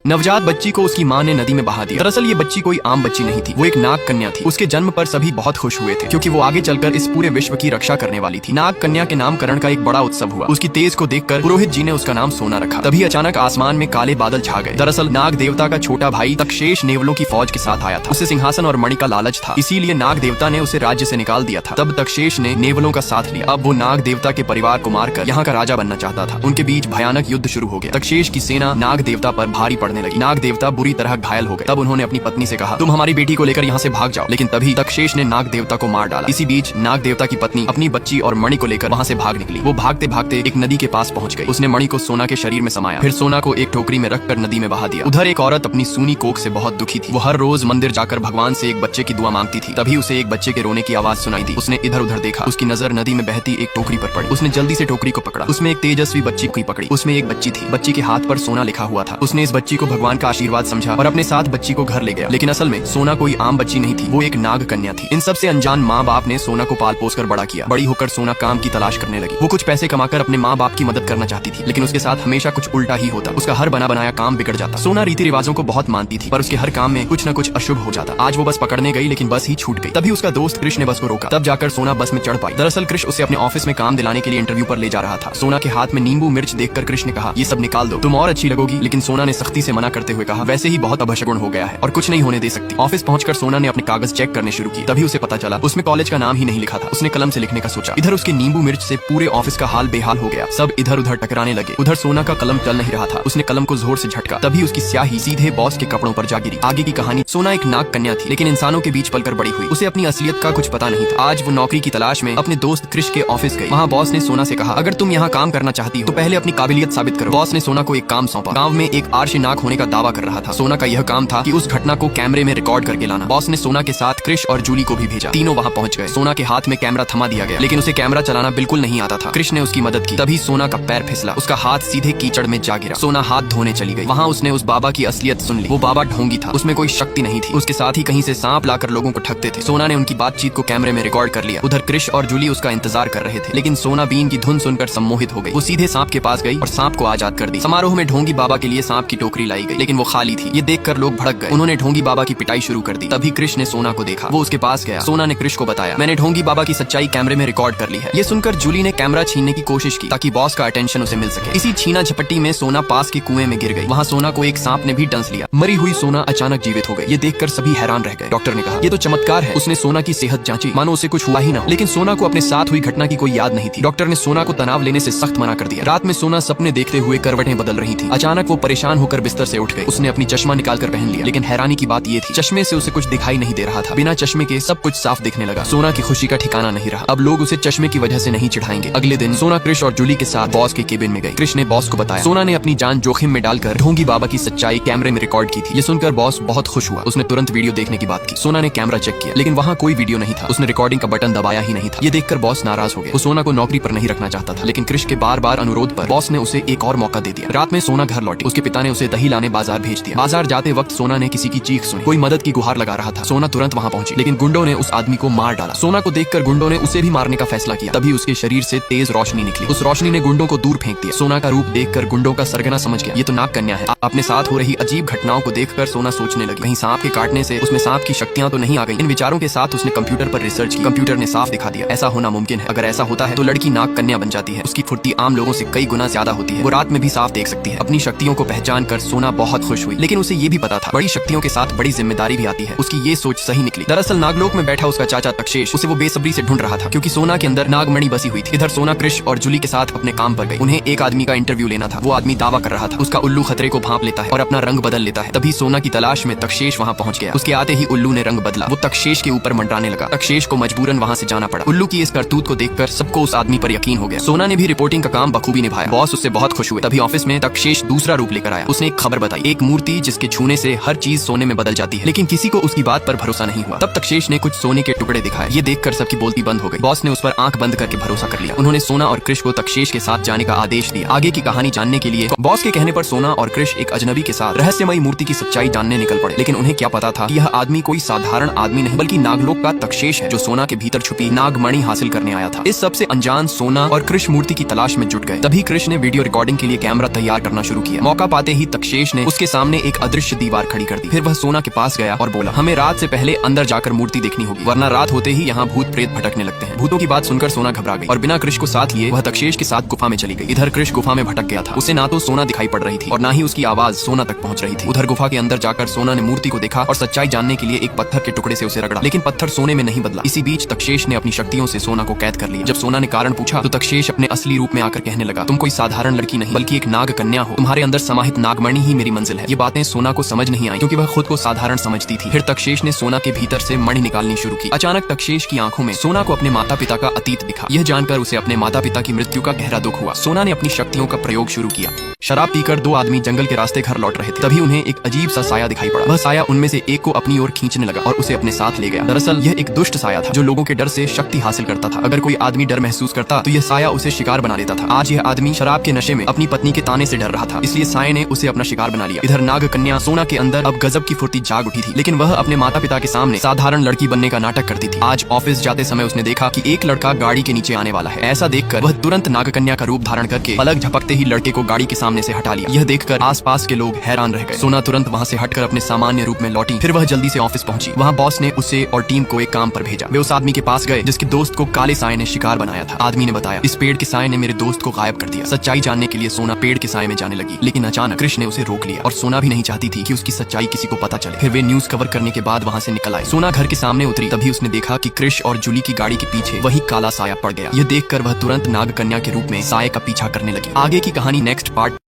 नवजात बच्ची को उसकी मां ने नदी में बहा दिया। दरअसल ये बच्ची कोई आम बच्ची नहीं थी, वो एक नाग कन्या थी। उसके जन्म पर सभी बहुत खुश हुए थे क्योंकि वो आगे चलकर इस पूरे विश्व की रक्षा करने वाली थी। नाग कन्या के नामकरण का एक बड़ा उत्सव हुआ। उसकी तेज को देखकर पुरोहित जी ने उसका नाम सोना रखा। तभी अचानक आसमान में काले बादल छा गए। दरअसल नाग देवता का छोटा भाई तक्षेश नेवलों की फौज के साथ आया था। उसे सिंहासन और मणि का लालच था, इसीलिए नाग देवता ने उसे राज्य से निकाल दिया था। तब तक्षेश ने नेवलों का साथ लिया। अब वो नाग देवता के परिवार को मारकर यहाँ का राजा बनना चाहता था। उनके बीच भयानक युद्ध शुरू हो गया। तक्षेश की सेना नाग देवता पर भारी पड़ने लगी। नाग देवता बुरी तरह घायल हो गए। तब उन्होंने अपनी पत्नी से कहा, तुम हमारी बेटी को लेकर यहाँ से भाग जाओ। लेकिन तभी तक्षेश ने नाग देवता को मार डाला। इसी बीच नाग देवता की पत्नी अपनी बच्ची और मणि को लेकर वहाँ से भाग निकली। वो भागते भागते एक नदी के पास पहुंच गई। उसने मणि को सोना के शरीर में समाया, फिर सोना को एक टोकरी में रखकर नदी में बहा दिया। उधर एक औरत अपनी सूनी कोख से बहुत दुखी थी। वो हर रोज मंदिर जाकर भगवान से एक बच्चे की दुआ मांगती थी। तभी उसे एक बच्चे के रोने की आवाज सुनाई दी। उसने इधर उधर देखा। उसकी नजर नदी में बहती एक टोकरी पर पड़ी। उसने जल्दी से टोकरी को पकड़ा। उसमें एक तेजस्वी बच्ची को पकड़ी। उसमें एक बच्ची थी। बच्ची के हाथ पर सोना लिखा हुआ था। उसने इस बच्ची को भगवान का आशीर्वाद समझा और अपने साथ बच्ची को घर ले गया। लेकिन असल में सोना कोई आम बच्ची नहीं थी, वो एक नाग कन्या थी। इन सबसे अनजान माँ बाप ने सोना को पाल पोस कर बड़ा किया। बड़ी होकर सोना काम की तलाश करने लगी। वो कुछ पैसे कमाकर अपने माँ बाप की मदद करना चाहती थी, लेकिन उसके साथ हमेशा कुछ उल्टा ही होता। उसका हर बना बनाया काम बिगड़ जाता। सोना रीति रिवाजों को बहुत मानती थी, पर उसके हर काम में कुछ न कुछ अशुभ हो जाता। आज वो बस पकड़ने गई, लेकिन बस ही छूट गई। तभी उसका दोस्त कृष्ण ने बस को रोका। तब जाकर सोना बस में चढ़ पाई। दरअसल कृष्ण उसे अपने ऑफिस में काम दिलाने के लिए इंटरव्यू पर ले जा रहा था। सोना के हाथ में नींबू मिर्च देखकर कृष्ण ने कहा, ये सब निकाल दो, तुम और अच्छी लगोगी। लेकिन सोना ने सख्ती से मना करते हुए कहा, वैसे ही बहुत अपशगुन हो गया है और कुछ नहीं होने दे सकती। ऑफिस पहुंचकर सोना ने अपने कागज चेक करने शुरू किए। तभी उसे पता चला उसमें कॉलेज का नाम ही नहीं लिखा था। उसने कलम से लिखने का सोचा। इधर उसके नींबू मिर्च से पूरे ऑफिस का हाल बेहाल हो गया। सब इधर उधर टकराने लगे। उधर सोना का कलम चल नहीं रहा था। उसने कलम को जोर से झटका। तभी उसकी स्याही सीधे बॉस के कपड़ों पर जा गिरी। आगे की कहानी, सोना एक नाग कन्या थी, लेकिन इंसानों के बीच पलकर बड़ी हुई। उसे अपनी असलियत का कुछ पता नहीं था। आज वो नौकरी की तलाश में अपने दोस्त कृष्ण के ऑफिस गई। वहाँ बॉस ने सोना से कहा, अगर तुम यहाँ काम करना चाहती हो तो पहले अपनी काबिलियत साबित करो। बॉस ने सोना को एक काम सौंपा। गाँव में एक आर्ष नाग होने का दावा कर रहा था। सोना का यह काम था कि उस घटना को कैमरे में रिकॉर्ड करके लाना। बॉस ने सोना के साथ कृष्ण और जूली को भी भेजा। तीनों वहाँ पहुंच गए। सोना के हाथ में कैमरा थमा दिया गया, लेकिन उसे कैमरा चलाना बिल्कुल नहीं आता था। कृष्ण ने उसकी मदद की। तभी सोना का पैर फिसला। उसका हाथ सीधे कीचड़ में जा गिरा। सोना हाथ धोने चली गई। वहाँ उसने उस बाबा की असलियत सुन ली। वो बाबा ढोंगी था। उसमें कोई शक्ति नहीं थी। उसके साथ ही कहीं से सांप लाकर लोगों को ठगते थे। सोना ने उनकी बातचीत को कैमरे में रिकॉर्ड कर लिया। उधर कृष्ण और जूली उसका इंतजार कर रहे थे, लेकिन सोना बीन की धुन सुनकर सम्मोहित हो गई। वो सीधे सांप के पास गई और सांप को आजाद कर दी। समारोह में ढोंगी बाबा के लिए सांप की टोकरी लाई गई, लेकिन वो खाली थी। ये देखकर लोग भड़क गए। उन्होंने ढोंगी बाबा की पिटाई शुरू कर दी। तभी कृष्ण ने सोना को देखा। वो उसके पास गया। सोना ने कृष्ण को बताया, मैंने ढोंगी बाबा की सच्चाई कैमरे में रिकॉर्ड कर ली है। ये सुनकर जूली ने कैमरा छीनने की कोशिश की ताकि बॉस का अटेंशन उसे मिल सके। इसी छीना झपट्टी में सोना पास के कुएं में गिर गई। वहाँ सोना को एक सांप ने भी डंस लिया। मरी हुई सोना अचानक जीवित हो गई। ये देखकर सभी हैरान रह गए। डॉक्टर ने कहा, ये तो चमत्कार है। उसने सोना की सेहत जांची, मानो उसे कुछ हुआ ही ना। लेकिन सोना को अपने साथ हुई घटना की कोई याद नहीं थी। डॉक्टर ने सोना को तनाव लेने से सख्त मना कर दिया। रात में सोना सपने देखते हुए करवटें बदल रही थी। अचानक वो परेशान होकर बिस्तर से उठ गई। उसने अपनी चश्मा निकालकर पहन लिया, लेकिन हैरानी की बात ये थी, चश्मे से उसे कुछ दिखाई नहीं दे रहा था। बिना चश्मे के सब कुछ साफ दिखने लगा। सोना की खुशी का ठिकाना नहीं रहा। अब लोग उसे चश्मे की वजह से नहीं चिढ़ाएंगे। अगले दिन सोना कृष्ण और जूली के साथ बॉस के केबिन में गई। कृष्ण ने बॉस को बताया। सोना ने अपनी जान जोखिम में डालकर ढोंगी बाबा की सच्चाई कैमरे में रिकॉर्ड की थी। ये सुनकर बॉस बहुत खुश हुआ। उसने तुरंत वीडियो देखने की बात की। सोना ने कैमरा चेक किया, लेकिन वहाँ कोई वीडियो नहीं था। उसने रिकॉर्डिंग का बटन दबाया ही नहीं था। ये देखकर बॉस नाराज हो गया। वो सोना को नौकरी पर नहीं रखना चाहता था, लेकिन कृष्ण के बार बार अनुरोध पर बॉस ने उसे एक और मौका दे दिया। रात में सोना घर लौटी। उसके पिता ने उसे दही लाने बाजार भेज दिया। बाजार जाते वक्त सोना ने किसी की चीख सुनी। कोई मदद की गुहार लगा रहा था। सोना तुरंत वहाँ पहुंची, लेकिन गुंडों ने उस आदमी को मार डाला। सोना को देखकर गुंडों ने उसे भी मारने का फैसला किया। तभी उसके शरीर से तेज रोशनी निकली। उस रोशनी ने गुंडों को दूर फेंक दिया। सोना का रूप देखकर गुंडों का सरगना समझ गया, ये तो नाग कन्या है। अपने साथ हो रही अजीब घटनाओं को देखकर सोना सोचने लगी, कहीं सांप के काटने से उसमें सांप की शक्तियां तो नहीं आ गई। इन विचारों के साथ उसने कंप्यूटर पर रिसर्च की। कंप्यूटर ने साफ दिखा दिया, ऐसा होना मुमकिन है। अगर ऐसा होता है तो लड़की नाग कन्या बन जाती है। उसकी फुर्ती आम लोगों से कई गुना ज्यादा होती है। वो रात में भी साफ देख सकती है। अपनी शक्तियों को पहचान कर सोना बहुत खुश हुई, लेकिन उसे ये भी पता था, बड़ी शक्तियों के साथ बड़ी जिम्मेदारी भी आती है। उसकी ये सोच सही निकली। दरअसल नागलोक में बैठा उसका चाचा तक्षेश उसे वो बेसब्री से ढूंढ रहा था, क्योंकि सोना के अंदर नागमणि बसी हुई थी। इधर सोना कृष्ण और जूली के साथ अपने काम पर गई। उन्हें एक आदमी का इंटरव्यू लेना था। वो आदमी दावा कर रहा था उसका उल्लू खतरे को भांप लेता है और अपना रंग बदल लेता है। तभी सोना की तलाश में तक्षेश वहाँ पहुंच गया। उसके आते ही उल्लू ने रंग बदला। वो तक्षेश के ऊपर मंडराने लगा। तक्षेश को मजबूरन वहाँ से जाना पड़ा। उल्लू की इस करतूत को देखकर सबको उस आदमी पर यकीन हो गया। सोना ने भी रिपोर्टिंग का काम बखूबी निभाया। बॉस उससे बहुत खुश हुए। तभी ऑफिस में तक्षेश दूसरा रूप लेकर आया। उसने एक खबर बताई, एक मूर्ति जिसके छूने से हर चीज सोने में बदल जाती है, लेकिन किसी को उसकी बात पर भरोसा नहीं हुआ। तब तक्षेश ने कुछ सोने के टुकड़े दिखाए। ये देखकर सबकी बोलती बंद हो गई। बॉस ने उस पर आंख बंद करके भरोसा कर लिया। उन्होंने सोना और कृष्ण को तक्षेश के साथ जाने का आदेश दिया। आगे की कहानी जानने के लिए बॉस के कहने पर सोना और कृष्ण एक अजनबी के साथ रहस्यमयी मूर्ति की सच्चाई जानने निकल पड़े। लेकिन उन्हें क्या पता था कि यह आदमी कोई साधारण आदमी नहीं, बल्कि नागलोक का तक्षेश है, जो सोना के भीतर छुपी नागमणि हासिल करने आया था। इस सबसे अनजान सोना और कृष्ण मूर्ति की तलाश में जुट गए। तभी कृष्ण ने वीडियो रिकॉर्डिंग के लिए कैमरा तैयार करना शुरू किया। मौका पाते ही तक्षेश तक्षेश ने उसके सामने एक अदृश्य दीवार खड़ी कर दी। फिर वह सोना के पास गया और बोला, हमें रात से पहले अंदर जाकर मूर्ति देखनी होगी, वरना रात होते ही यहाँ भूत प्रेत भटकने लगते हैं। भूतों की बात सुनकर सोना घबरा गई और बिना कृष को साथ लिए वह तक्षेश के साथ गुफा में चली गई। इधर कृष गुफा में भटक गया था। उसे ना तो सोना दिखाई पड़ रही थी और ना ही उसकी आवाज सोना तक पहुंच रही थी। उधर गुफा के अंदर जाकर सोना ने मूर्ति को देखा और सच्चाई जानने के लिए एक पत्थर के टुकड़े से उसे रगड़ा, लेकिन पत्थर सोने में नहीं बदला। इसी बीच तक्षेश ने अपनी शक्तियों से सोना को कैद कर लिया। जब सोना ने कारण पूछा तो तक्षेश अपने असली रूप में आकर कहने लगा, तुम कोई साधारण लड़की नहीं बल्कि एक नाग कन्या हो, तुम्हारे अंदर समाहित नागमणि ही मेरी मंजिल है। ये बातें सोना को समझ नहीं आई क्योंकि वह खुद को साधारण समझती थी। फिर तक्षेश ने सोना के भीतर से मणि निकालनी शुरू की। अचानक तक्षेश की आंखों में सोना को अपने माता पिता का अतीत दिखा। यह जानकर उसे अपने माता पिता की मृत्यु का गहरा दुख हुआ। सोना ने अपनी शक्तियों का प्रयोग शुरू किया। शराब पीकर दो आदमी जंगल के रास्ते घर लौट रहे थे। तभी उन्हें एक अजीब सा साया दिखाई पड़ा। वह साया उनमें से एक को अपनी ओर खींचने लगा और उसे अपने साथ ले गया। दरअसल यह एक दुष्ट साया था जो लोगों के डर से शक्ति हासिल करता था। अगर कोई आदमी डर महसूस करता तो यह साया उसे शिकार बना लेता था। आज यह आदमी शराब के नशे में अपनी पत्नी के ताने से डर रहा था, इसलिए साये ने उसे अपना शिकार बना लिया। इधर नाग कन्या सोना के अंदर अब गजब की फुर्ती जाग उठी थी, लेकिन वह अपने माता पिता के सामने साधारण लड़की बनने का नाटक करती थी। आज ऑफिस जाते समय उसने देखा कि एक लड़का गाड़ी के नीचे आने वाला है। ऐसा देखकर वह तुरंत नाग कन्या का रूप धारण करके पलक झपकते ही लड़के को गाड़ी के सामने से हटा लिया। यह देखकर आसपास के लोग हैरान रह गए। सोना तुरंत वहाँ से हटकर अपने सामान्य रूप में लौटी। फिर वह जल्दी से ऑफिस पहुंची। वहाँ बॉस ने उसे और टीम को एक काम पर भेजा। वे उस आदमी के पास गए जिसके दोस्त को काले साये ने शिकार बनाया था। आदमी ने बताया, इस पेड़ के साये ने मेरे दोस्त को गायब कर दिया। सच्चाई जानने के लिए सोना पेड़ के साये में जाने लगी, लेकिन अचानक कृष ने उसे रोक लिया और सोना भी नहीं चाहती थी कि उसकी सच्चाई किसी को पता चले। फिर वे न्यूज कवर करने के बाद वहाँ से निकल आए। सोना घर के सामने उतरी, तभी उसने देखा कि कृष और जूली की गाड़ी के पीछे वही काला साया पड़ गया। यह देखकर वह तुरंत नाग कन्या के रूप में साये का पीछा करने लगी। आगे की कहानी नेक्स्ट पार्ट